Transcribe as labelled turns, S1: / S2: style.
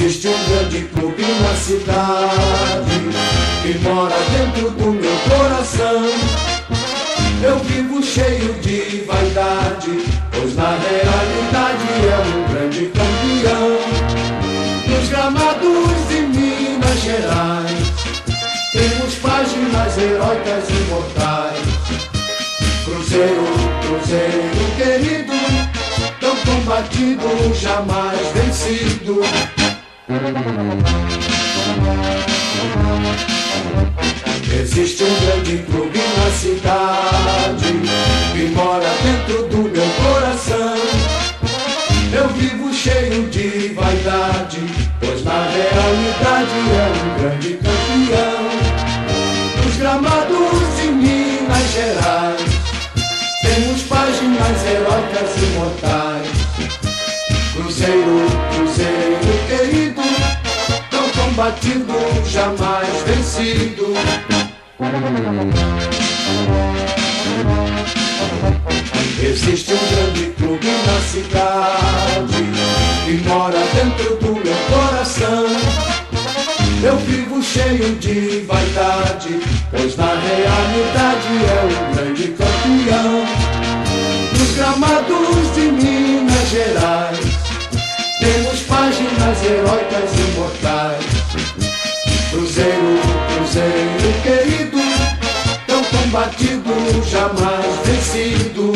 S1: Existe um grande clube na cidade que mora dentro do meu coração. Eu vivo cheio de vaidade, pois na realidade é um grande campeão. Nos gramados de Minas Gerais temos páginas heróicas imortais. Cruzeiro, Cruzeiro querido, tão combatido, jamais vencido. Existe um grande clube na cidade que mora dentro do meu coração. Eu vivo cheio de vaidade, pois na realidade é um grande campeão. Nos gramados de Minas Gerais temos páginas heróicas imortais. Cruzeiro, Cruzeiro querido, tão combatido, jamais vencido. Existe um grande clube na cidade que mora dentro do meu coração. Eu vivo cheio de vaidade, pois na realidade é um grande campeão. Nos gramados de Minas Gerais temos páginas heróicas imortais. Cruzeiro, Cruzeiro querido, tão combatido, jamais vencido.